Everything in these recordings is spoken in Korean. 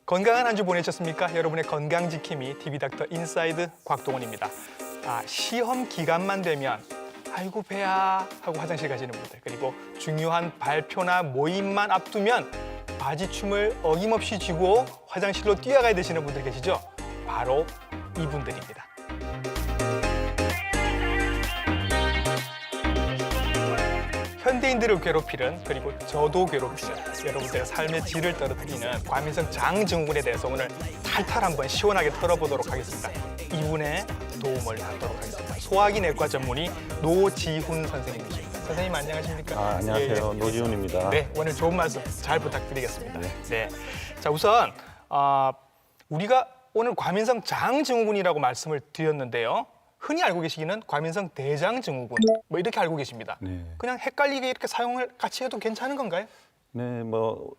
건강한 한 주 보내셨습니까? 여러분의 건강 지킴이 TV닥터 인사이드 곽동원입니다. 시험 기간만 되면 아이고 배야 하고 화장실 가시는 분들, 그리고 중요한 발표나 모임만 앞두면 바지춤을 어김없이 쥐고 화장실로 뛰어가야 되시는 분들 계시죠? 바로 이분들입니다. 현대인들을 괴롭히는, 그리고 저도 괴롭히는, 여러분들의 삶의 질을 떨어뜨리는 과민성 장증후군에 대해서 오늘 탈탈 한번 시원하게 털어보도록 하겠습니다. 이분의 도움을 받도록 하겠습니다. 소화기 내과 전문의 노지훈 선생님이십니다. 선생님 안녕하십니까? 안녕하세요. 예. 노지훈입니다. 네, 오늘 좋은 말씀 잘 부탁드리겠습니다. 네. 자, 우선 우리가 오늘 과민성 장증후군이라고 말씀을 드렸는데요. 흔히 알고 계시기는 과민성 대장증후군 뭐 이렇게 알고 계십니다. 네. 그냥 헷갈리게 이렇게 사용을 같이 해도 괜찮은 건가요? 네,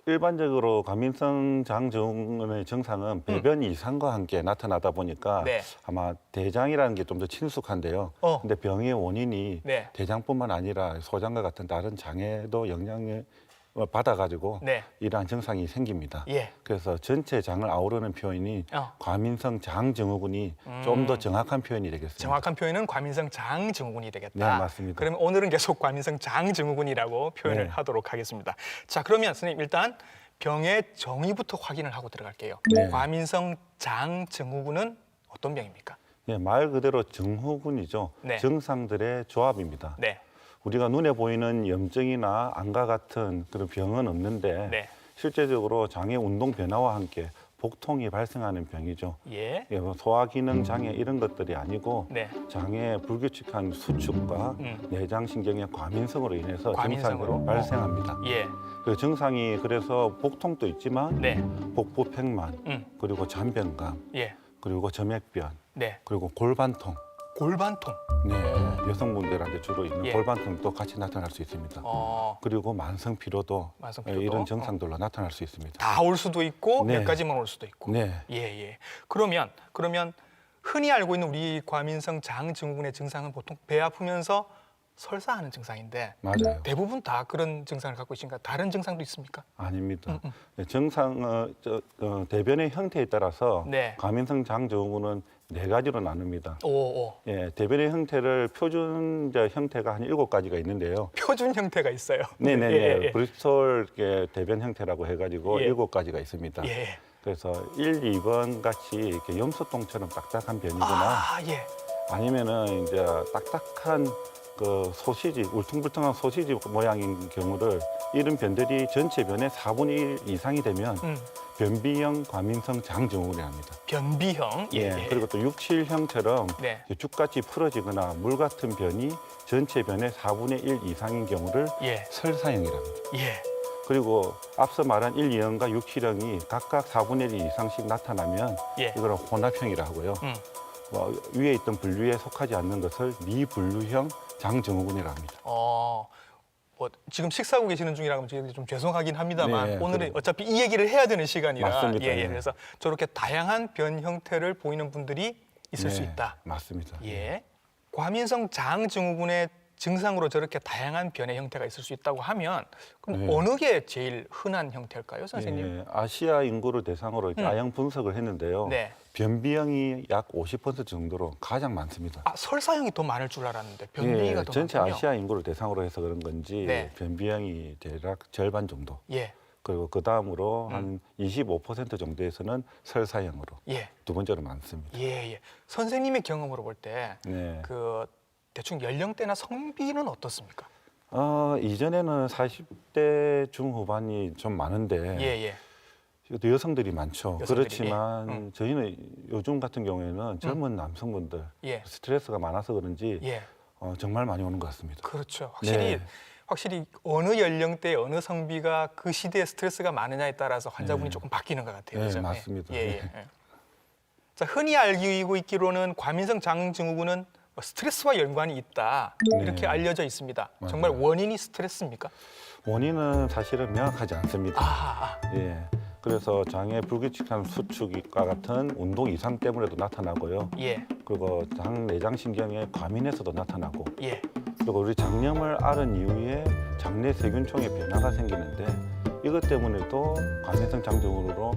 일반적으로 과민성 장증후군의 증상은 배변 이상과 함께 나타나다 보니까 네. 아마 대장이라는 게 좀 더 친숙한데요. 근데 병의 원인이 네. 대장뿐만 아니라 소장과 같은 다른 장에도 영향을 받아가지고 네. 이러한 증상이 생깁니다. 예. 그래서 전체 장을 아우르는 표현이 과민성 장증후군이 좀 더 정확한 표현이 되겠습니다. 정확한 표현은 과민성 장증후군이 되겠다. 네, 맞습니다. 그러면 오늘은 계속 과민성 장증후군이라고 표현을 네. 하도록 하겠습니다. 자, 그러면 선생님 일단 병의 정의부터 확인을 하고 들어갈게요. 네. 과민성 장증후군은 어떤 병입니까? 네, 말 그대로 증후군이죠. 네. 증상들의 조합입니다. 네. 우리가 눈에 보이는 염증이나 암과 같은 그런 병은 없는데 네. 실제적으로 장의 운동 변화와 함께 복통이 발생하는 병이죠. 예. 소화기능 장애 이런 것들이 아니고 네. 장의 불규칙한 수축과 내장신경의 과민성으로 인해서 과민성으로. 증상으로 발생합니다. 예. 그 증상이 그래서 복통도 있지만 네. 복부팽만, 그리고 잔변감, 예. 그리고 점액변, 네. 그리고 골반통. 골반통. 네, 여성분들한테 주로 있는 예. 골반통도 같이 나타날 수 있습니다. 그리고 만성 피로도, 만성 피로도. 이런 증상들로 나타날 수 있습니다. 다 올 수도 있고 네. 몇 가지만 올 수도 있고. 네. 예. 그러면 흔히 알고 있는 우리 과민성 장증후군의 증상은 보통 배 아프면서 설사하는 증상인데 맞아요. 대부분 다 그런 증상을 갖고 있으니까 다른 증상도 있습니까? 아닙니다. 네, 증상 대변의 형태에 따라서 네. 과민성 장증후군은 네 가지로 나눕니다. 오. 예, 대변의 형태를 표준 형태가 한 7가지가 있는데요. 표준 형태가 있어요. 네네네. 예. 브리스톨 대변 형태라고 해가지고 예. 7가지가 있습니다. 예. 그래서 1, 2번 같이 이렇게 염소똥처럼 딱딱한 변이거나 예. 아니면은 이제 딱딱한 그 소시지, 울퉁불퉁한 소시지 모양인 경우를 이런 변들이 전체 변의 4분의 1 이상이 되면 변비형 과민성 장증후군이랍니다. 변비형. 예. 그리고 또 육칠형처럼 네. 죽같이 풀어지거나 물 같은 변이 전체 변의 4분의 1 이상인 경우를 예. 설사형이랍니다. 예. 그리고 앞서 말한 1, 2형과 6, 7형이 각각 4분의 1 이상씩 나타나면 예. 이걸 혼합형이라 하고요. 위에 있던 분류에 속하지 않는 것을 미분류형 장증후군이라 합니다. 지금 식사하고 계시는 중이라면 좀 죄송하긴 합니다만 네, 오늘은 어차피 이 얘기를 해야 되는 시간이라 맞습니다. 예. 네. 그래서 저렇게 다양한 변 형태를 보이는 분들이 있을 수 네, 있다. 맞습니다. 예. 과민성 장증후군의 증상으로 저렇게 다양한 변의 형태가 있을 수 있다고 하면 그럼 네. 어느 게 제일 흔한 형태일까요, 선생님? 예, 아시아 인구를 대상으로 이렇게 아형 분석을 했는데요. 네. 변비형이 약 50% 정도로 가장 많습니다. 설사형이 더 많을 줄 알았는데 변비가 더 전체 많군요. 아시아 인구를 대상으로 해서 그런 건지 네. 변비형이 대략 절반 정도. 예. 그리고 그 다음으로 한 25% 정도에서는 설사형으로 예. 두 번째로 많습니다. 예. 선생님의 경험으로 볼 때 네. 대충 연령대나 성비는 어떻습니까? 이전에는 40대 중후반이 좀 많은데 예. 또 여성들이 많죠. 여성들이, 그렇지만 저희는 요즘 같은 경우에는 젊은 남성분들 예. 스트레스가 많아서 그런지 예. 정말 많이 오는 것 같습니다. 그렇죠. 네. 확실히 어느 연령대, 어느 성비가 그 시대에 스트레스가 많으냐에 따라서 환자분이 조금 바뀌는 것 같아요. 네, 그죠? 맞습니다. 예. 네. 자, 흔히 알고 있기로는 과민성 장증후군은 스트레스와 연관이 있다 이렇게 네. 알려져 있습니다. 맞아요. 정말 원인이 스트레스입니까? 원인은 사실은 명확하지 않습니다. 예. 그래서 장의 불규칙한 수축과 같은 운동 이상 때문에도 나타나고요. 예. 그리고 장 내장신경의 과민에서도 나타나고 예. 그리고 우리 장염을 앓은 이후에 장내 세균총의 변화가 생기는데 이것 때문에도 과민성 장증후군으로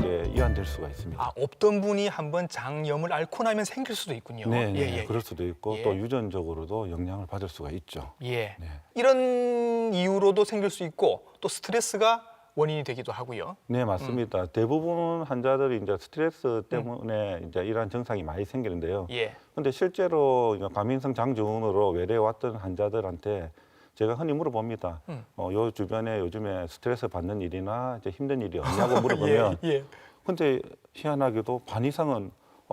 이렇게 이완될 수가 있습니다. 아, 없던 분이 한번 장염을 앓고 나면 생길 수도 있군요. 네, 예, 네. 예, 그럴 수도 있고 예. 또 유전적으로도 영향을 받을 수가 있죠. 예. 네. 이런 이유로도 생길 수 있고 또 스트레스가 원인이 되기도 하고요. 네, 맞습니다. 대부분 환자들이 이제 스트레스 때문에 이제 이러한 증상이 많이 생기는데요. 예. 근데 실제로 과민성 장증후군으로 외래에 왔던 환자들한테 제가 흔히 물어봅니다. 요 주변에 요즘에 스트레스 받는 일이나 이제 힘든 일이 없냐고 물어보면 예, 예. 근데 희한하게도 반 이상은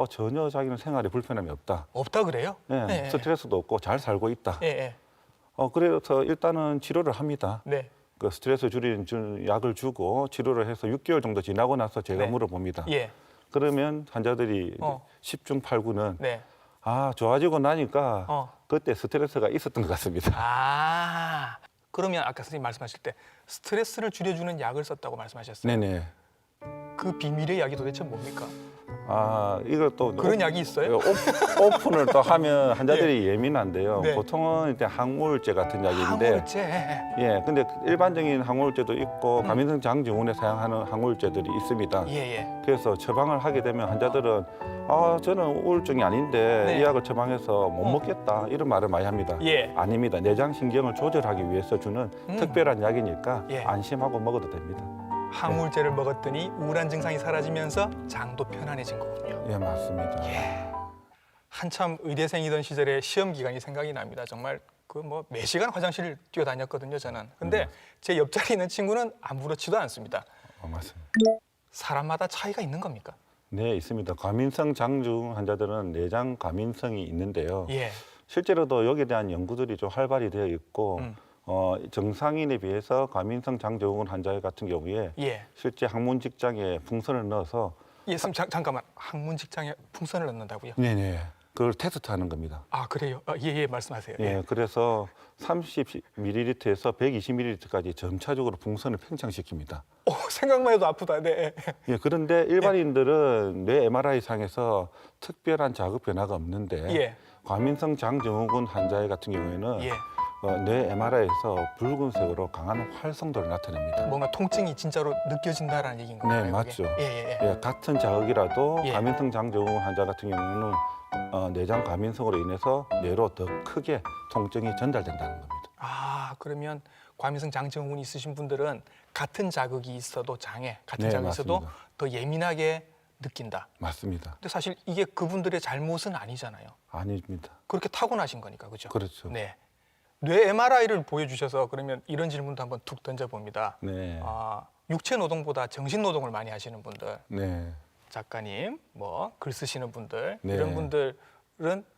전혀 자기는 생활에 불편함이 없다. 없다 그래요? 네, 스트레스도 없고 잘 살고 있다. 예, 예. 그래서 일단은 치료를 합니다. 네. 그 스트레스 줄이는 약을 주고 치료를 해서 6개월 정도 지나고 나서 제가 네. 물어봅니다. 예. 그러면 환자들이 어. 10중 8구는 네. 좋아지고 나니까 어. 그때 스트레스가 있었던 것 같습니다. 아. 그러면 아까 선생님 말씀하실 때 스트레스를 줄여주는 약을 썼다고 말씀하셨어요. 네네. 그 비밀의 약이 도대체 뭡니까? 이것도 그런 약이 있어요? 오픈을 또 하면 환자들이 예민한데요. 네. 보통은 이제 항우울제 같은 약인데, 항우울제. 예, 근데 일반적인 항우울제도 있고 과민성 장증후군에 사용하는 항우울제들이 있습니다. 예, 예. 그래서 처방을 하게 되면 환자들은 저는 우울증이 아닌데 네. 이 약을 처방해서 못 먹겠다 이런 말을 많이 합니다. 예. 아닙니다. 내장 신경을 조절하기 위해서 주는 특별한 약이니까 예. 안심하고 먹어도 됩니다. 항우울제를 먹었더니 우울한 증상이 사라지면서 장도 편안해진 거군요. 예, 맞습니다. 예. 한참 의대생이던 시절에 시험 기간이 생각이 납니다. 정말 그 뭐 매 시간 화장실 뛰어다녔거든요, 저는. 근데 제 옆자리에 있는 친구는 아무렇지도 않습니다. 맞습니다. 사람마다 차이가 있는 겁니까? 네, 있습니다. 과민성 장증 환자들은 내장 과민성이 있는데요. 예. 실제로도 여기에 대한 연구들이 좀 활발히 되어 있고 정상인에 비해서 과민성 장증후군 환자 같은 경우에 예. 실제 항문 직장에 풍선을 넣어서 예, 잠깐만. 항문 직장에 풍선을 넣는다고요? 네네 그걸 테스트하는 겁니다. 아, 그래요? 예, 말씀하세요. 예, 그래서 30ml에서 120ml까지 점차적으로 풍선을 팽창시킵니다. 생각만 해도 아프다. 네. 예, 그런데 일반인들은 뇌 MRI 상에서 특별한 자극 변화가 없는데 예. 과민성 장증후군 환자 같은 경우에는 예. 뇌 MRI에서 붉은색으로 강한 활성도를 나타냅니다. 뭔가 통증이 진짜로 느껴진다라는 얘기인 건가요? 네, 그게? 맞죠. 예. 예, 같은 자극이라도 예. 과민성 장증후군 환자 같은 경우는 내장 과민성으로 인해서 뇌로 더 크게 통증이 전달된다는 겁니다. 아, 그러면 과민성 장증후군이 있으신 분들은 같은 자극이 있어도 같은 네, 자극이 있어도 맞습니다. 더 예민하게 느낀다. 맞습니다. 근데 사실 이게 그분들의 잘못은 아니잖아요. 아닙니다. 그렇게 타고나신 거니까, 그죠? 그렇죠. 네. 뇌 MRI를 보여주셔서 그러면 이런 질문도 한번 툭 던져봅니다. 네. 육체 노동보다 정신 노동을 많이 하시는 분들, 네. 작가님, 뭐 글 쓰시는 분들, 네. 이런 분들은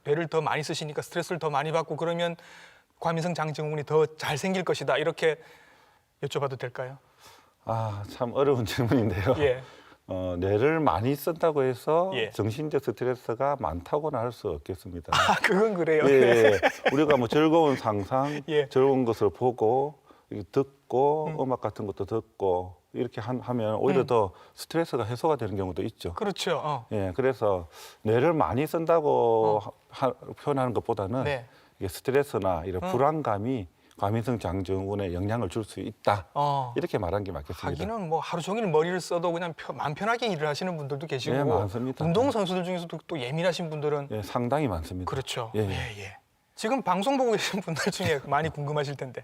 뇌를 더 많이 쓰시니까 스트레스를 더 많이 받고 그러면 과민성 장증후군이 더 잘 생길 것이다. 이렇게 여쭤봐도 될까요? 참 어려운 질문인데요. 예. 뇌를 많이 쓴다고 해서 예. 정신적 스트레스가 많다고는 할 수 없겠습니다. 그건 그래요. 예, 우리가 뭐 즐거운 상상, 예. 즐거운 것을 보고 듣고 음악 같은 것도 듣고 이렇게 하면 오히려 더 스트레스가 해소가 되는 경우도 있죠. 그렇죠. 예, 그래서 뇌를 많이 쓴다고 표현하는 것보다는 네. 이게 스트레스나 이런 불안감이 과민성 장증후군에 영향을 줄 수 있다. 이렇게 말한 게 맞겠습니다. 하기는 뭐 하루 종일 머리를 써도 그냥 마음 편하게 일을 하시는 분들도 계시고 네, 많습니다. 운동 선수들 중에서도 또 예민하신 분들은 예, 상당히 많습니다. 그렇죠. 예. 예. 지금 방송 보고 계신 분들 중에 많이 궁금하실 텐데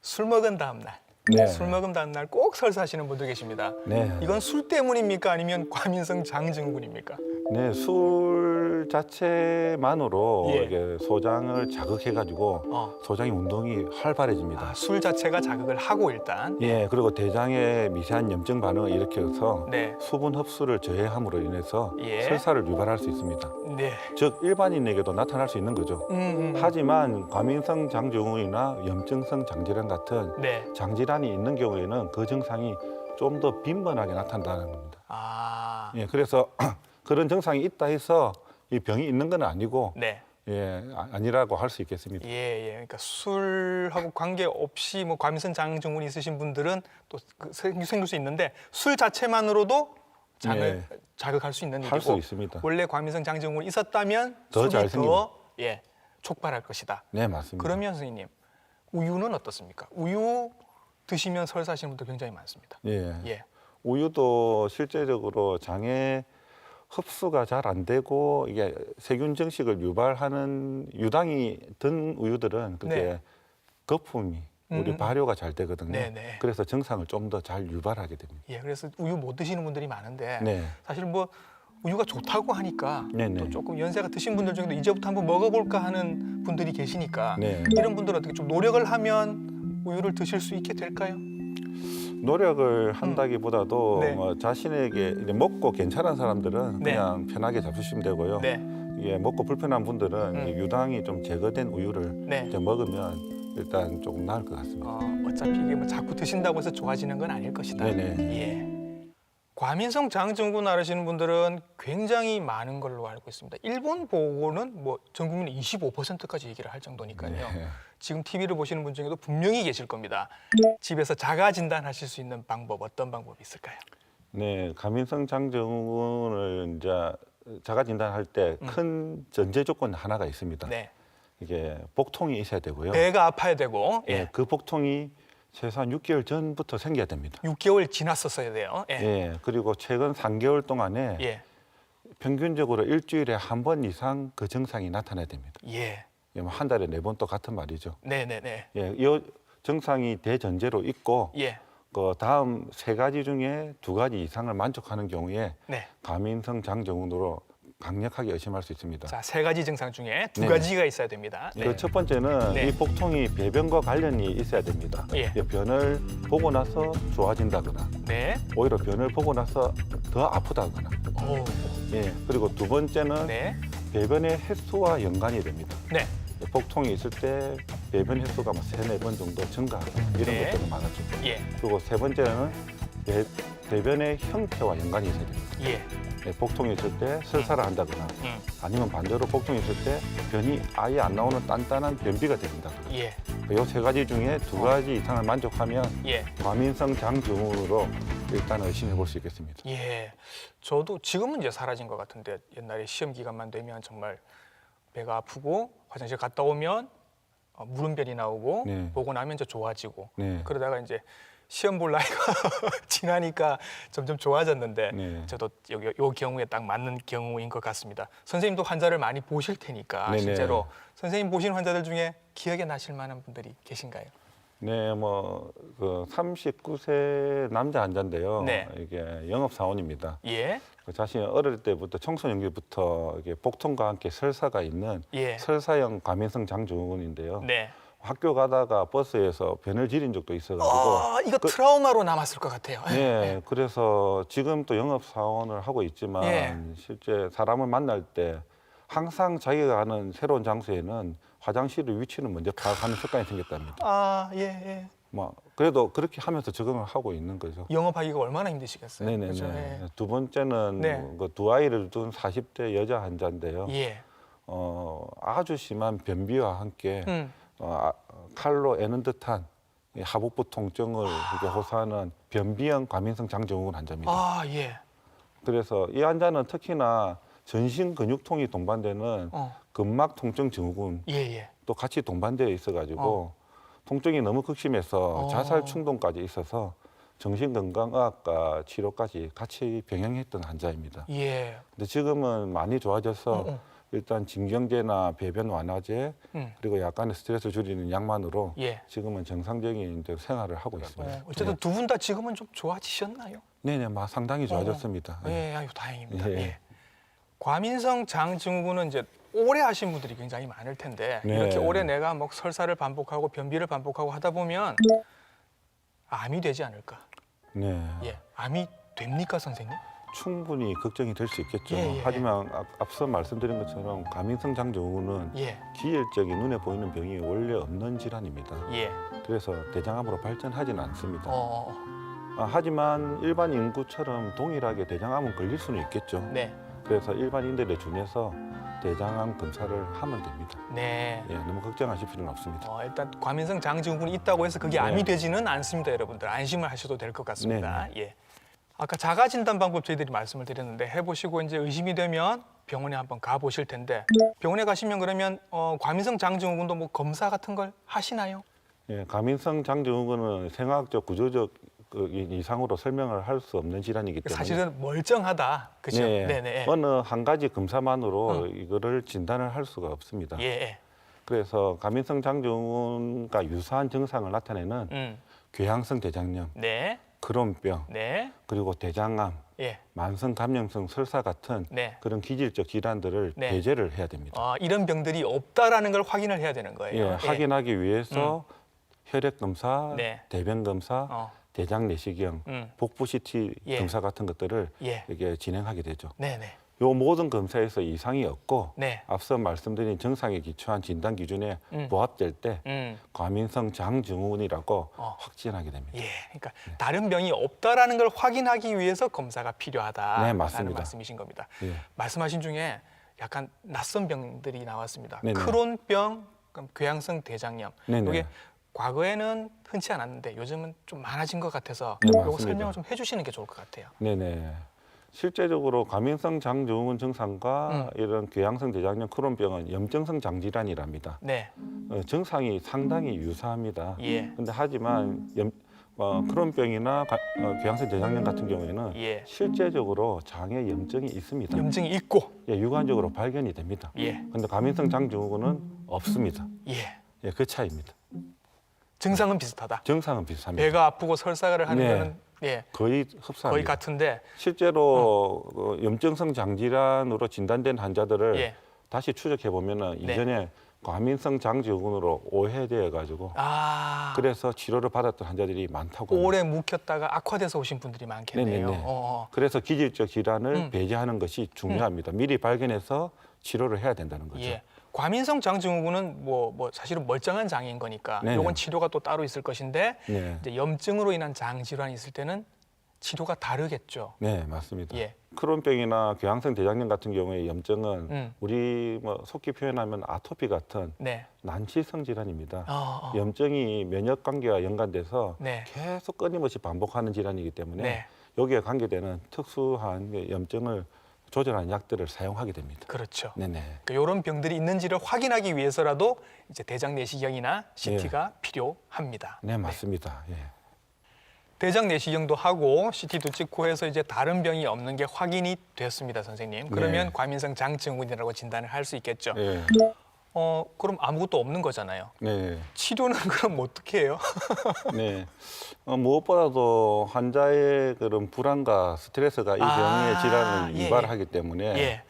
술 먹은 다음 날, 네. 술 먹은 다음 날 꼭 설사하시는 분들 계십니다. 네. 이건 술 때문입니까? 아니면 과민성 장증후군입니까? 네, 술 자체만으로 예. 이게 소장을 자극해가지고 소장의 운동이 활발해집니다. 술 자체가 자극을 하고 일단 예, 그리고 대장에 미세한 염증 반응을 일으켜서 네. 수분 흡수를 저해함으로 인해서 예. 설사를 유발할 수 있습니다. 네. 즉 일반인에게도 나타날 수 있는 거죠. 하지만 과민성 장증후군이나 염증성 장질환 같은 네. 장질환이 있는 경우에는 그 증상이 좀 더 빈번하게 나타난다는 겁니다. 네. 예, 그래서 그런 증상이 있다 해서 이 병이 있는 건 아니고 네. 예, 아니라고 할 수 있겠습니다. 예. 그러니까 술하고 관계없이 뭐 과민성 장증후군이 있으신 분들은 또 생길 수 있는데 술 자체만으로도 장을 자극할 수 있는 할 수 일이고 있습니다. 원래 과민성 장증후군이 있었다면 더 술이 잘 생깁니다. 촉발할 것이다. 네, 맞습니다. 그러면 선생님, 우유는 어떻습니까? 우유 드시면 설사하시는 분들 굉장히 많습니다. 예. 예. 우유도 실제적으로 장에 흡수가 잘 안 되고 이게 세균 증식을 유발하는 유당이 든 우유들은 그게 네. 거품이 우리 발효가 잘 되거든요. 네네. 그래서 정상을 좀 더 잘 유발하게 됩니다. 예, 그래서 우유 못 드시는 분들이 많은데 네. 사실 뭐 우유가 좋다고 하니까 네네. 또 조금 연세가 드신 분들 중에도 이제부터 한번 먹어볼까 하는 분들이 계시니까 네. 이런 분들은 어떻게 좀 노력을 하면 우유를 드실 수 있게 될까요? 노력을 한다기보다도 네. 뭐 자신에게 이제 먹고 괜찮은 사람들은 네. 그냥 편하게 잡수시면 되고요. 네, 이게 먹고 불편한 분들은 이 유당이 좀 제거된 우유를 네. 이제 먹으면 일단 조금 나을 것 같습니다. 어차피 이게 뭐 자꾸 드신다고 해서 좋아지는 건 아닐 것이다. 네네. 예. 과민성 장증후군 앓으시는 분들은 굉장히 많은 걸로 알고 있습니다. 일본 보고는 뭐 전 국민의 25%까지 얘기를 할 정도니까요. 네. 지금 TV를 보시는 분 중에도 분명히 계실 겁니다. 집에서 자가 진단하실 수 있는 방법 어떤 방법이 있을까요? 네, 가민성 장증후군을 이제 자가 진단할 때 큰 전제 조건 하나가 있습니다. 네. 이게 복통이 있어야 되고요. 배가 아파야 되고 예, 그 복통이 최소한 6개월 전부터 생겨야 됩니다. 6개월 지났었어야 돼요. 예. 예, 그리고 최근 3개월 동안에 예. 평균적으로 일주일에 한 번 이상 그 증상이 나타나야 됩니다. 예. 예, 뭐 한 달에 4번 또 같은 말이죠. 네네네. 예, 이 증상이 대전제로 있고 예. 그 다음 3가지 중에 2가지 이상을 만족하는 경우에 네. 가민성 장증후군으로 강력하게 의심할 수 있습니다. 자, 3가지 증상 중에 2가지가 있어야 됩니다. 네. 그 첫 번째는 네. 이 복통이 배변과 관련이 있어야 됩니다. 예. 변을 보고 나서 좋아진다거나 네. 오히려 변을 보고 나서 더 아프다거나. 오. 예, 그리고 두 번째는 네. 배변의 횟수와 연관이 됩니다. 네. 복통이 있을 때 배변 횟수가 3-4번 정도 증가하고 이런 네. 것들이 많았죠. 예. 그리고 세 번째는 배변의 형태와 연관이 있어야 됩니다. 예. 예, 복통이 있을 때 설사를 한다거나 아니면 반대로 복통이 있을 때 변이 아예 안 나오는 단단한 변비가 됩니다. 예. 이 3가지 중에 2가지 이상을 만족하면 예. 과민성 장증후군으로 일단 의심해 볼 수 있겠습니다. 예. 저도 지금은 이제 사라진 것 같은데 옛날에 시험 기간만 되면 정말 배가 아프고 화장실 갔다 오면 물음변이 나오고 네. 보고 나면 이제 좋아지고 네. 그러다가 이제 시험 볼 나이가 지나니까 점점 좋아졌는데 네. 저도 요 경우에 딱 맞는 경우인 것 같습니다. 선생님도 환자를 많이 보실 테니까 네네. 실제로 선생님 보신 환자들 중에 기억에 나실 만한 분들이 계신가요? 네, 그 39세 남자 환자인데요. 네. 이게 영업 사원입니다. 예. 자신이 어릴 때부터 청소년기부터 이게 복통과 함께 설사가 있는 예. 설사형 과민성 장증후군인데요. 네. 학교 가다가 버스에서 변을 지린 적도 있어가지고 이거 트라우마로 남았을 것 같아요. 네, 그래서 지금 또 영업 사원을 하고 있지만 예. 실제 사람을 만날 때 항상 자기가 가는 새로운 장소에는 화장실의 위치는 먼저 파악하는 습관이 생겼답니다. 아, 예, 예. 그래도 그렇게 하면서 적응을 하고 있는 거죠. 영업하기가 얼마나 힘드시겠어요. 네네네. 그죠? 예. 두 번째는 네. 그 2아이를 둔 40대 여자 환자인데요. 예. 아주 심한 변비와 함께 음. 칼로 애는 듯한 이 하복부 통증을 이렇게 호소하는 변비형 과민성 장증후군 환자입니다. 아, 예. 그래서 이 환자는 특히나 전신 근육통이 동반되는 근막 통증 증후군 예, 예. 또 같이 동반되어 있어가지고 통증이 너무 극심해서 자살 충동까지 있어서 정신건강의학과 치료까지 같이 병행했던 환자입니다. 예. 근데 지금은 많이 좋아져서 일단 진경제나 배변 완화제 그리고 약간의 스트레스 줄이는 약만으로 예. 지금은 정상적인 이제 생활을 하고 있습니다. 어쨌든 두 분 다 지금은 좀 좋아지셨나요? 네네, 상당히 좋아졌습니다. 예, 아유 다행입니다. 예. 예. 과민성 장증후군은 이제 오래 하신 분들이 굉장히 많을 텐데 네. 이렇게 오래 내가 뭐 설사를 반복하고 변비를 반복하고 하다 보면 암이 되지 않을까? 네, 예, 암이 됩니까, 선생님? 충분히 걱정이 될 수 있겠죠. 예, 예. 하지만 앞서 말씀드린 것처럼 과민성 장증후군은 예, 기혈적인 눈에 보이는 병이 원래 없는 질환입니다. 예. 그래서 대장암으로 발전하지는 않습니다. 어, 하지만 일반 인구처럼 동일하게 대장암은 걸릴 수는 있겠죠. 네, 그래서 일반인들에 준해서 대장암 검사를 하면 됩니다. 네. 예, 너무 걱정하실 필요는 없습니다. 일단 과민성 장증후군이 있다고 해서 그게 암이 네. 되지는 않습니다, 여러분들. 안심을 하셔도 될 것 같습니다. 예. 아까 자가 진단 방법 저희들이 말씀을 드렸는데 해보시고 이제 의심이 되면 병원에 한번 가보실 텐데 병원에 가시면 그러면 과민성 장증후군도 뭐 검사 같은 걸 하시나요? 예, 과민성 장증후군은 생화학적 구조적 이상으로 설명을 할 수 없는 질환이기 때문에 사실은 멀쩡하다. 그렇죠? 네, 네네. 어느 한 가지 검사만으로 이거를 진단을 할 수가 없습니다. 예. 그래서 과민성 장증후군과 유사한 증상을 나타내는 궤양성 대장염, 네. 크론병, 네. 그리고 대장암, 예. 만성 감염성 설사 같은 네. 그런 기질적 질환들을 네. 배제를 해야 됩니다. 이런 병들이 없다라는 걸 확인을 해야 되는 거예요. 예, 확인하기 위해서 혈액 검사, 네. 대변 검사, 어. 대장 내시경, 복부 CT 예. 검사 같은 것들을 예. 이렇게 진행하게 되죠. 네네. 요 모든 검사에서 이상이 없고 네. 앞서 말씀드린 정상에 기초한 진단 기준에 부합될 때 과민성 장증후군이라고 확진하게 됩니다. 예. 그러니까 다른 병이 없다라는 걸 확인하기 위해서 검사가 필요하다라는 네, 맞습니다. 말씀이신 겁니다. 예. 말씀하신 중에 약간 낯선 병들이 나왔습니다. 네네. 크론병, 그럼 궤양성 대장염. 네네. 이게 과거에는 흔치 않았는데 요즘은 좀 많아진 것 같아서 네, 이거 맞습니다. 설명을 좀 해주시는 게 좋을 것 같아요. 네네. 실제적으로 과민성 장증후군 증상과 이런 궤양성 대장염 크론병은 염증성 장질환이랍니다. 네. 증상이 상당히 유사합니다. 예. 근데 하지만 크론병이나 궤양성 대장염 같은 경우에는 예. 실제적으로 장에 염증이 있습니다. 염증이 있고. 예, 유관적으로 발견이 됩니다. 예. 근데 과민성 장증후군은 없습니다. 예. 예, 그 차이입니다. 증상은 비슷하다. 증상은 비슷합니다. 배가 아프고 설사를 하는 네. 거는 예. 거의 흡사합니다. 거의 같은데. 실제로 염증성 장질환으로 진단된 환자들을 예. 다시 추적해 보면은 네. 이전에 과민성 장증후군으로 오해되어 가지고 그래서 치료를 받았던 환자들이 많다고 합니다. 오래 묵혔다가 악화돼서 오신 분들이 많겠네요. 네네네. 그래서 기질적 질환을 배제하는 것이 중요합니다. 미리 발견해서 치료를 해야 된다는 거죠. 예. 과민성 장증후군은 뭐 사실은 멀쩡한 장인 거니까 네네. 요건 치료가 또 따로 있을 것인데 네. 이제 염증으로 인한 장 질환이 있을 때는 치료가 다르겠죠. 네, 맞습니다. 예. 크론병이나 궤양성 대장염 같은 경우에 염증은 우리 속기 표현하면 아토피 같은 네. 난치성 질환입니다. 어. 염증이 면역 관계와 연관돼서 네. 계속 끊임없이 반복하는 질환이기 때문에 네. 여기에 관계되는 특수한 염증을 조절하는 약들을 사용하게 됩니다. 그렇죠. 네네. 이런 병들이 있는지를 확인하기 위해서라도 이제 대장 내시경이나 CT가 필요합니다. 네, 맞습니다. 예. 대장 내시경도 하고 CT도 찍고 해서 이제 다른 병이 없는 게 확인이 됐습니다, 선생님. 그러면 네. 과민성 장증후군이라고 진단을 할 수 있겠죠. 예. 그럼 아무것도 없는 거잖아요. 네. 치료는 그럼 어떻게 해요? 네. 무엇보다도 환자의 그런 불안과 스트레스가 이 병의 질환을 예, 유발하기 때문에 예.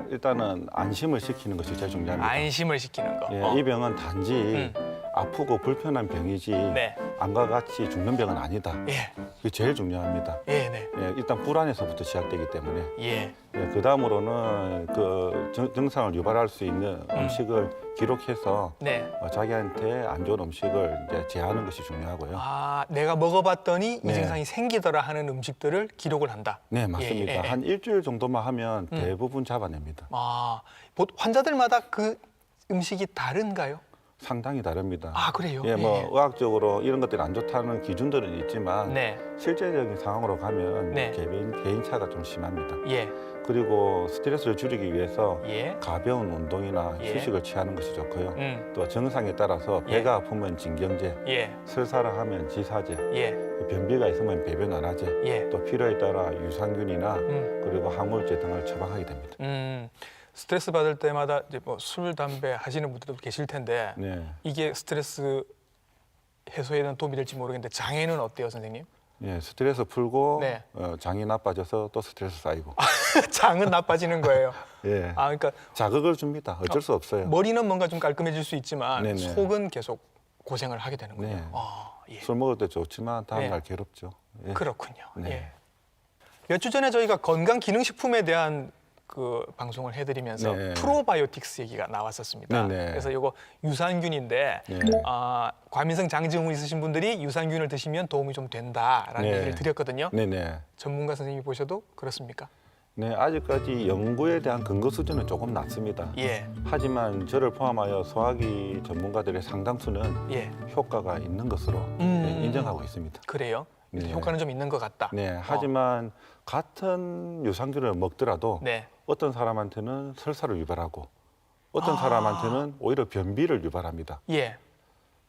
일단은 안심을 시키는 것이 제일 중요합니다. 안심을 시키는 거. 예, 이 병은 단지 아프고 불편한 병이지 네. 암과 같이 죽는 병은 아니다. 예. 그게 제일 중요합니다. 예, 네. 예, 일단 불안에서부터 시작되기 때문에 예. 그 다음으로는 그 증상을 유발할 수 있는 음식을 기록해서 네. 자기한테 안 좋은 음식을 이제 제하는 것이 중요하고요. 내가 먹어봤더니 이 네. 증상이 생기더라 하는 음식들을 기록을 한다. 네, 맞습니다. 예, 예, 예. 한 일주일 정도만 하면 대부분 잡아냅니다. 환자들마다 그 음식이 다른가요? 상당히 다릅니다. 그래요? 예, 뭐 의학적으로 이런 것들이 안 좋다는 기준들은 있지만 네. 실제적인 상황으로 가면 네. 개인차가 좀 심합니다. 예. 그리고 스트레스를 줄이기 위해서 예. 가벼운 운동이나 예. 휴식을 취하는 것이 좋고요. 음. 또 증상에 따라서 예. 배가 아프면 진경제, 예. 설사를 하면 지사제, 예. 변비가 있으면 배변 완화제, 예. 또 필요에 따라 유산균이나 음. 그리고 항우울제 등을 처방하게 됩니다. 스트레스 받을 때마다 이제 뭐 술, 담배 하시는 분들도 계실 텐데 네. 이게 스트레스 해소에는 도움이 될지 모르겠는데 장애는 어때요, 선생님? 예, 스트레스 풀고 네. 장이 나빠져서 또 스트레스 쌓이고. 장은 나빠지는 거예요. 예. 그러니까 자극을 줍니다. 어쩔 수 없어요. 머리는 뭔가 좀 깔끔해질 수 있지만 네네. 속은 계속 고생을 하게 되는군요. 네. 예. 술 먹을 때 좋지만 다음 네. 날 괴롭죠. 예. 그렇군요. 네. 예. 몇 주 전에 저희가 건강기능식품에 대한 그 방송을 해드리면서 네. 프로바이오틱스 얘기가 나왔었습니다. 네네. 그래서 이거 유산균인데 네. 과민성 장증후군 있으신 분들이 유산균을 드시면 도움이 좀 된다라는 네. 얘기를 드렸거든요. 네네. 전문가 선생님이 보셔도 그렇습니까? 네, 아직까지 연구에 대한 근거 수준은 조금 낮습니다. 예, 하지만 저를 포함하여 소화기 전문가들의 상당수는 예, 효과가 있는 것으로 인정하고 있습니다. 그래요. 네. 효과는 좀 있는 것 같다. 네, 하지만 같은 유산균을 먹더라도 네. 어떤 사람한테는 설사를 유발하고 어떤 사람한테는 오히려 변비를 유발합니다. 예,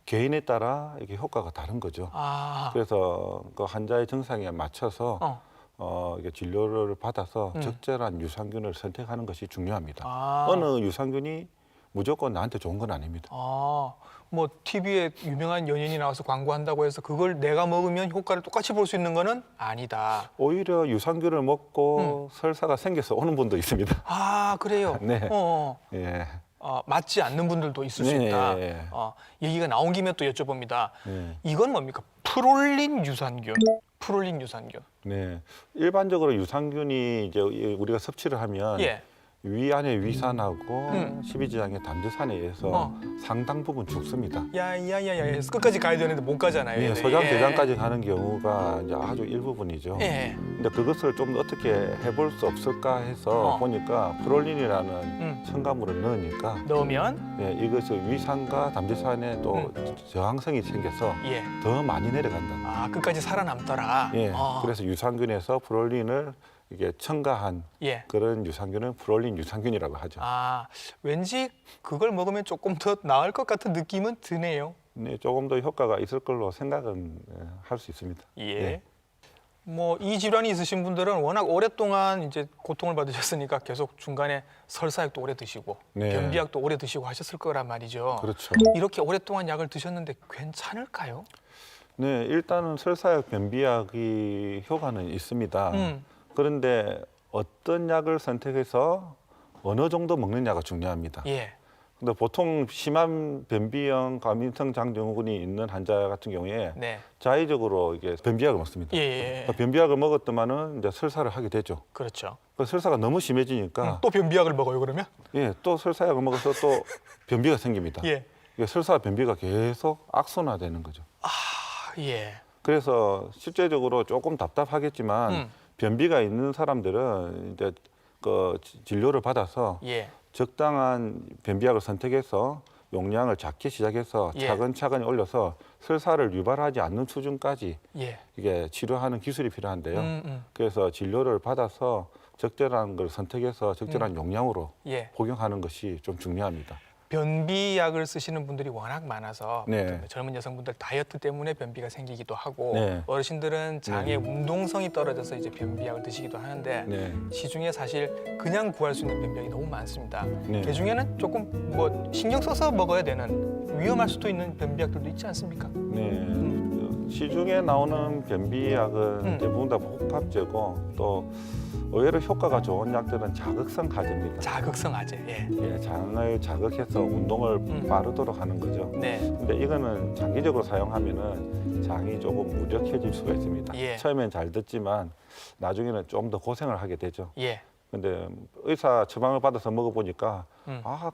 개인에 따라 이게 효과가 다른 거죠. 아, 그래서 그 환자의 증상에 맞춰서 이게 진료를 받아서 음. 적절한 유산균을 선택하는 것이 중요합니다. 아. 어느 유산균이 무조건 나한테 좋은 건 아닙니다. 아, 뭐 TV에 유명한 연예인이 나와서 광고한다고 해서 그걸 내가 먹으면 효과를 똑같이 볼 수 있는 거는 아니다. 오히려 유산균을 먹고 설사가 생겨서 오는 분도 있습니다. 아, 그래요? 네. 예. 맞지 않는 분들도 있을 수 네. 있다. 얘기가 나온 김에 또 여쭤봅니다. 네. 이건 뭡니까? 프롤린 유산균. 프롤린 유산균. 네. 일반적으로 유산균이 이제 우리가 섭취를 하면 예. 위 안의 위산하고 십이지장의 담즙산에 의해서 상당 부분 죽습니다. 야야야야 해서 끝까지 가야 되는데 못 가잖아요. 예, 얘들이. 소장 예. 대장까지 가는 경우가 이제 아주 일부분이죠. 예. 근데 그것을 좀 어떻게 해볼 수 없을까 해서 보니까 프롤린이라는 첨가물을 넣으니까 넣으면 예, 이것이 위산과 담즙산에 또 저항성이 생겨서 예. 더 많이 내려간다. 아, 끝까지 살아남더라. 예, 그래서 유산균에서 프롤린을 이게 첨가한 예. 그런 유산균은 프롤린 유산균이라고 하죠. 아, 왠지 그걸 먹으면 조금 더 나을 것 같은 느낌은 드네요. 네, 조금 더 효과가 있을 걸로 생각은 할 수 있습니다. 예. 네. 뭐 이 질환이 있으신 분들은 워낙 오랫동안 이제 고통을 받으셨으니까 계속 중간에 설사약도 오래 드시고 네. 변비약도 오래 드시고 하셨을 거란 말이죠. 그렇죠. 이렇게 오랫동안 약을 드셨는데 괜찮을까요? 네, 일단은 설사약, 변비약이 효과는 있습니다. 그런데 어떤 약을 선택해서 어느 정도 먹느냐가 중요합니다. 예. 근데 보통 심한 변비형 과민성 장증후군이 있는 환자 같은 경우에 네. 자의적으로 이게 변비약을 먹습니다. 예. 변비약을 먹었더만은 이제 설사를 하게 되죠. 그렇죠. 그 설사가 너무 심해지니까 또 변비약을 먹어요, 그러면? 예, 또 설사약을 먹어서 또 변비가 생깁니다. 예. 이게 설사 변비가 계속 악순환되는 거죠. 아, 예. 그래서 실제적으로 조금 답답하겠지만 변비가 있는 사람들은 이제 그 진료를 받아서 예. 적당한 변비약을 선택해서 용량을 작게 시작해서 예. 차근차근히 올려서 설사를 유발하지 않는 수준까지 예. 이게 치료하는 기술이 필요한데요. 그래서 진료를 받아서 적절한 걸 선택해서 적절한 용량으로 예. 복용하는 것이 좀 중요합니다. 변비약을 쓰시는 분들이 워낙 많아서 네. 젊은 여성분들 다이어트 때문에 변비가 생기기도 하고 네. 어르신들은 장의 운동성이 떨어져서 이제 변비약을 드시기도 하는데 네. 시중에 사실 그냥 구할 수 있는 변비약이 너무 많습니다. 네. 그 중에는 조금 뭐 신경 써서 먹어야 되는 위험할 수도 있는 변비약들도 있지 않습니까? 네. 시중에 나오는 변비약은 대부분 다 복합제고 또 의외로 효과가 좋은 약들은 자극성 가제입니다. 자극성 아제. 예. 예, 장을 자극해서 운동을 빠르도록 하는 거죠. 네. 근데 이거는 장기적으로 사용하면은 장이 조금 무력해질 수가 있습니다. 예. 처음엔 잘 듣지만 나중에는 좀 더 고생을 하게 되죠. 예. 근데 의사 처방을 받아서 먹어보니까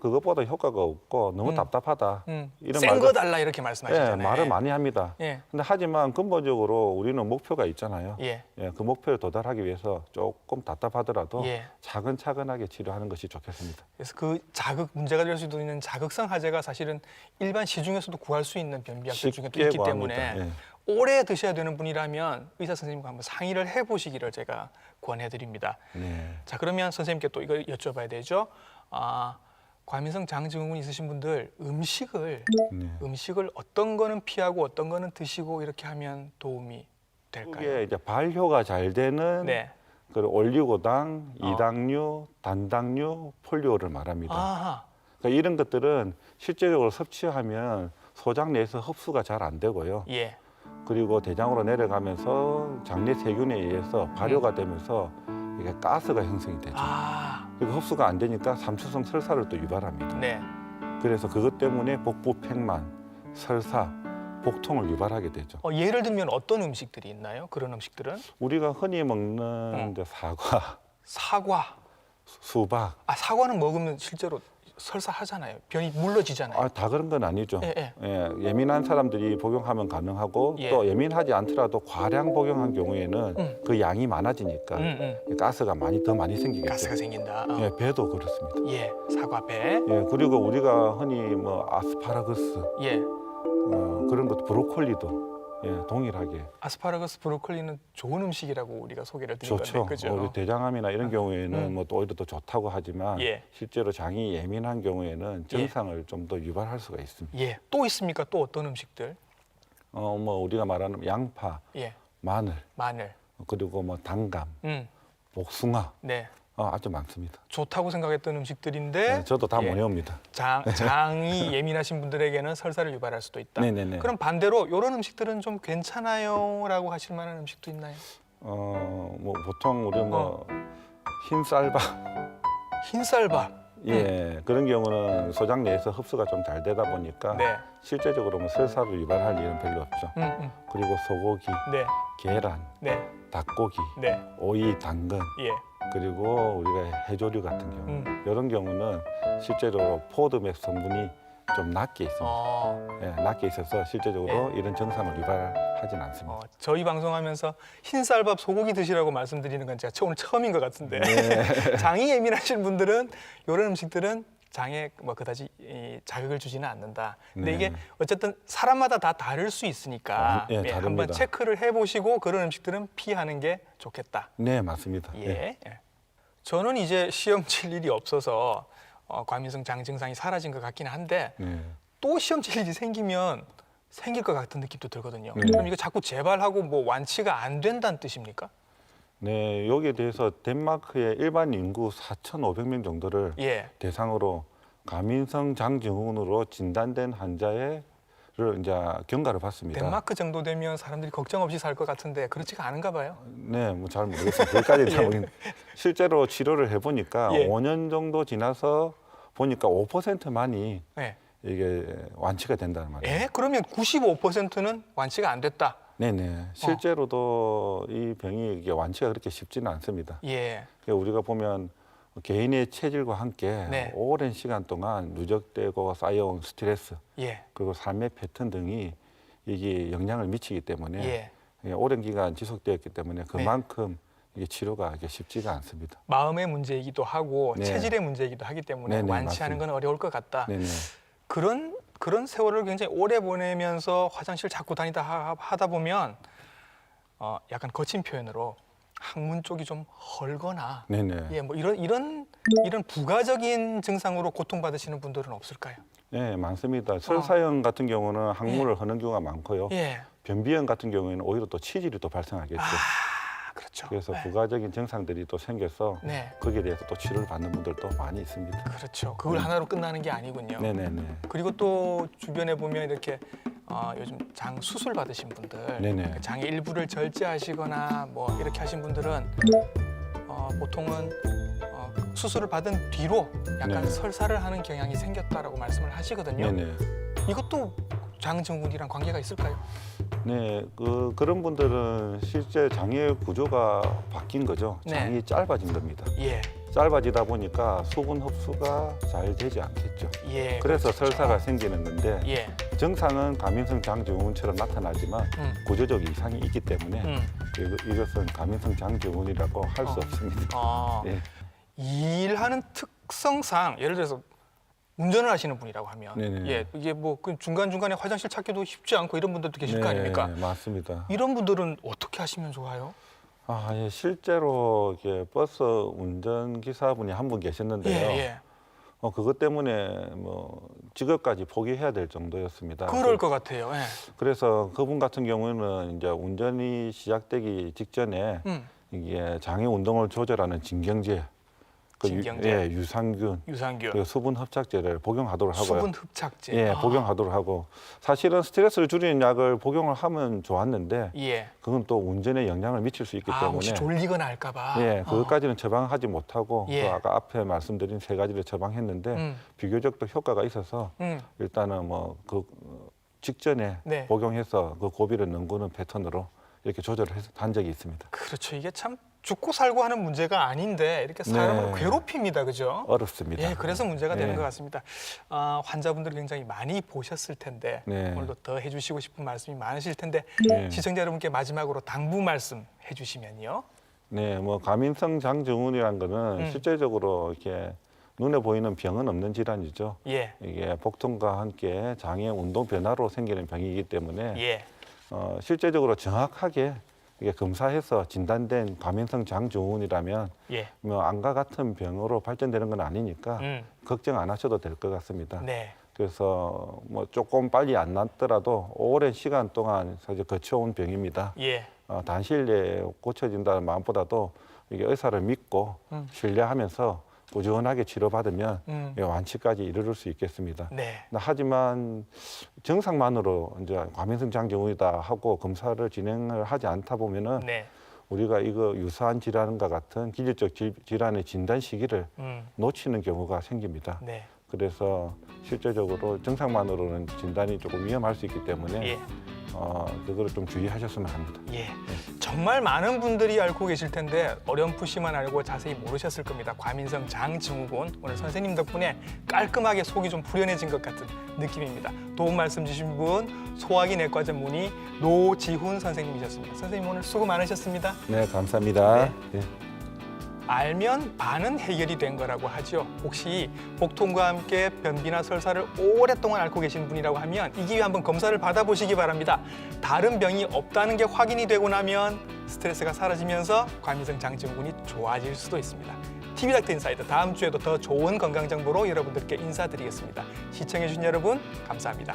그것보다 효과가 없고 너무 답답하다. 이런 센 거 말도- 달라 이렇게 예, 말씀하시잖아요. 말을 많이 합니다. 예. 근데 하지만 근본적으로 우리는 목표가 있잖아요. 예. 예, 그 목표에 도달하기 위해서 조금 답답하더라도 예. 차근차근하게 치료하는 것이 좋겠습니다. 그래서 그 자극 문제가 될 수도 있는 자극성 하제가 사실은 일반 시중에서도 구할 수 있는 변비약들 중에 또 쉽게 있기 구합니다. 때문에 예. 오래 드셔야 되는 분이라면 의사 선생님과 한번 상의를 해보시기를 제가 권해드립니다. 네. 자, 그러면 선생님께 또 이걸 여쭤봐야 되죠. 과민성 장증후군 있으신 분들 음식을 어떤 거는 피하고 어떤 거는 드시고 이렇게 하면 도움이 될까요? 이게 이제 발효가 잘 되는 네. 그 올리고당, 이당류, 단당류, 폴리오를 말합니다. 아하. 그러니까 이런 것들은 실제적으로 섭취하면 소장 내에서 흡수가 잘 안 되고요. 예. 그리고 대장으로 내려가면서 장내 세균에 의해서 발효가 되면서 이게 가스가 형성이 되죠. 그리고 흡수가 안 되니까 삼투성 설사를 또 유발합니다. 네. 그래서 그것 때문에 복부 팽만, 설사, 복통을 유발하게 되죠. 예를 들면 어떤 음식들이 있나요? 그런 음식들은? 우리가 흔히 먹는 이제 사과, 사과. 수박, 사과는 먹으면 실제로 설사하잖아요. 변이 물러지잖아요. 다 그런 건 아니죠. 예. 예, 예민한 사람들이 복용하면 가능하고 예. 또 예민하지 않더라도 과량 복용한 경우에는 그 양이 많아지니까 가스가 더 많이 생기겠죠. 가스가 생긴다. 예, 배도 그렇습니다. 예, 사과배. 예, 그리고 우리가 흔히 뭐 아스파라거스 예. 그런 것도 브로콜리도 동일하게 아스파라거스, 브로콜리는 좋은 음식이라고 우리가 소개를 드린 좋죠. 건데, 그죠? 우리 대장암이나 이런 경우에는 뭐 또 오히려 더 좋다고 하지만 예. 실제로 장이 예민한 경우에는 증상을 좀 더 유발할 수가 있습니다. 예. 또 있습니까? 또 어떤 음식들? 뭐 우리가 말하는 양파, 예. 마늘, 마늘. 그리고 뭐 당감, 음. 복숭아 네. 아주 많습니다. 좋다고 생각했던 음식들인데 저도 다 예. 못 외웁니다. 장이 예민하신 분들에게는 설사를 유발할 수도 있다. 네네네. 그럼 반대로 이런 음식들은 좀 괜찮아요라고 하실 만한 음식도 있나요? 뭐 보통 우리 뭐 흰쌀밥 흰쌀밥. 그런 경우는 소장 내에서 흡수가 좀 잘 되다 보니까 네. 실제적으로 뭐 설사를 유발할 일은 별로 없죠. 그리고 소고기, 네. 계란, 네. 닭고기, 네. 오이, 당근, 예. 그리고 우리가 해조류 같은 경우 이런 경우는 실제로 포도맥 성분이 좀 낮게 있습니다. 낮게 있어서 실제적으로 이런 증상을 유발하진 않습니다. 저희 방송하면서 흰쌀밥 소고기 드시라고 말씀드리는 건 제가 오늘 처음인 것 같은데 장이 예민하신 분들은 이런 음식들은 장에 뭐 그다지 자극을 주지는 않는다. 근데 이게 어쨌든 사람마다 다 다를 수 있으니까 한번 체크를 해보시고 그런 음식들은 피하는 게 좋겠다. 네, 맞습니다. 예. 저는 이제 시험 칠 일이 없어서 과민성 장 증상이 사라진 것 같기는 한데 또 시험 칠 일이 생기면 생길 것 같은 느낌도 들거든요. 그럼 이거 자꾸 재발하고 뭐 완치가 안 된다는 뜻입니까? 네, 여기에 대해서 덴마크의 일반 인구 4,500명 정도를 대상으로 과민성 장증후군으로 진단된 환자를 이제 경과를 받습니다. 덴마크 정도 되면 사람들이 걱정 없이 살 것 같은데 그렇지가 않은가 봐요. 네, 뭐 잘 모르겠어요. 거기까지는 잘 모르겠는데 실제로 치료를 해보니까 5년 정도 지나서 보니까 5%만이 이게 완치가 된다는 말이에요. 그러면 95%는 완치가 안 됐다. 네네. 실제로도 이 병이 이게 완치가 그렇게 쉽지는 않습니다. 그러니까 우리가 보면 개인의 체질과 함께 오랜 시간 동안 누적되고 쌓여온 스트레스, 그리고 삶의 패턴 등이 이게 영향을 미치기 때문에 오랜 기간 지속되었기 때문에 그만큼 이게 치료가 이게 쉽지가 않습니다. 마음의 문제이기도 하고 체질의 문제이기도 하기 때문에 완치하는 건 어려울 것 같다. 그런 세월을 굉장히 오래 보내면서 화장실 자꾸 다니다 하다 보면 약간 거친 표현으로 항문 쪽이 좀 헐거나 뭐 이런 부가적인 증상으로 고통받으시는 분들은 없을까요? 네, 많습니다. 설사형 같은 경우는 항문을 허는 경우가 많고요. 변비형 같은 경우에는 오히려 또 치질이 또 발생하겠죠. 그렇죠. 그래서 부가적인 증상들이 또 생겨서 거기에 대해서 또 치료를 받는 분들도 많이 있습니다. 그렇죠. 그걸 하나로 끝나는 게 아니군요. 네네네. 그리고 또 주변에 보면 이렇게 요즘 장 수술 받으신 분들, 장의 일부를 절제하시거나 뭐 이렇게 하신 분들은 보통은 수술을 받은 뒤로 약간 설사를 하는 경향이 생겼다라고 말씀을 하시거든요. 이것도 장 증후군이랑 관계가 있을까요? 네, 그런 분들은 실제 장의 구조가 바뀐 거죠. 장이 짧아진 겁니다. 짧아지다 보니까 수분 흡수가 잘 되지 않겠죠. 그래서 설사가 생기는 건데 정상은 과민성 장증후군처럼 나타나지만 구조적 이상이 있기 때문에 이것은 과민성 장증후군이라고 할 수 없습니다. 일하는 특성상 예를 들어서 운전을 하시는 분이라고 하면 이게 뭐 중간중간에 화장실 찾기도 쉽지 않고 이런 분들도 계실 거 아닙니까? 맞습니다. 이런 분들은 어떻게 하시면 좋아요? 실제로 이렇게 버스 운전기사분이 한 분 계셨는데요. 그것 때문에 뭐 직업까지 포기해야 될 정도였습니다. 그럴 것 같아요. 그래서 그분 같은 경우는 이제 운전이 시작되기 직전에 이게 장애 운동을 조절하는 진경제, 유산균, 그리고 수분 흡착제를 복용하도록 하고요. 수분 흡착제. 복용하도록 하고 사실은 스트레스를 줄이는 약을 복용을 하면 좋았는데 그건 또 운전에 영향을 미칠 수 있기 때문에 혹시 졸리거나 할까 봐. 그것까지는 처방하지 못하고 그 아까 앞에 말씀드린 세 가지를 처방했는데 비교적 또 효과가 있어서 일단은 뭐 그 직전에 복용해서 그 고비를 넘기는 패턴으로 이렇게 조절을 해서 한 적이 있습니다. 그렇죠. 이게 참 죽고 살고 하는 문제가 아닌데 이렇게 사람을 괴롭힙니다, 그죠? 어렵습니다. 그래서 문제가 되는 것 같습니다. 환자분들 굉장히 많이 보셨을 텐데 오늘도 더 해주시고 싶은 말씀이 많으실 텐데 시청자 여러분께 마지막으로 당부 말씀 해주시면요. 네, 뭐 과민성 장증후군이라는 거는 실제적으로 이렇게 눈에 보이는 병은 없는 질환이죠. 이게 복통과 함께 장의 운동 변화로 생기는 병이기 때문에 실제적으로 정확하게 이게 검사해서 진단된 과민성 장증후군이라면 예. 뭐 안과 같은 병으로 발전되는 건 아니니까 걱정 안 하셔도 될 것 같습니다. 네. 그래서 뭐 조금 빨리 안 낫더라도 오랜 시간 동안 사실 거쳐온 병입니다. 예. 단시일 내에 고쳐진다는 마음보다도 이게 의사를 믿고 신뢰하면서 꾸준하게 치료받으면 완치까지 이르를 수 있겠습니다. 네. 하지만 증상만으로 이제 과민성 장증후군이다 하고 검사를 진행을 하지 않다 보면은 네. 우리가 이거 유사한 질환과 같은 기질적 질환의 진단 시기를 놓치는 경우가 생깁니다. 네. 그래서 실제적으로 증상만으로는 진단이 조금 위험할 수 있기 때문에 예. 그거를 좀 주의하셨으면 합니다. 예. 정말 많은 분들이 알고 계실 텐데 어렴풋이만 알고 자세히 모르셨을 겁니다. 과민성 장증후군. 오늘 선생님 덕분에 깔끔하게 속이 좀 후련해진 것 같은 느낌입니다. 도움 말씀 주신 분 소화기 내과 전문의 노지훈 선생님이셨습니다. 선생님 오늘 수고 많으셨습니다. 네, 감사합니다. 네. 네. 알면 반은 해결이 된 거라고 하죠. 혹시 복통과 함께 변비나 설사를 오랫동안 앓고 계신 분이라고 하면 이 기회에 한번 검사를 받아보시기 바랍니다. 다른 병이 없다는 게 확인이 되고 나면 스트레스가 사라지면서 과민성 장증후군이 좋아질 수도 있습니다. TV닥터 인사이드 다음 주에도 더 좋은 건강 정보로 여러분들께 인사드리겠습니다. 시청해주신 여러분 감사합니다.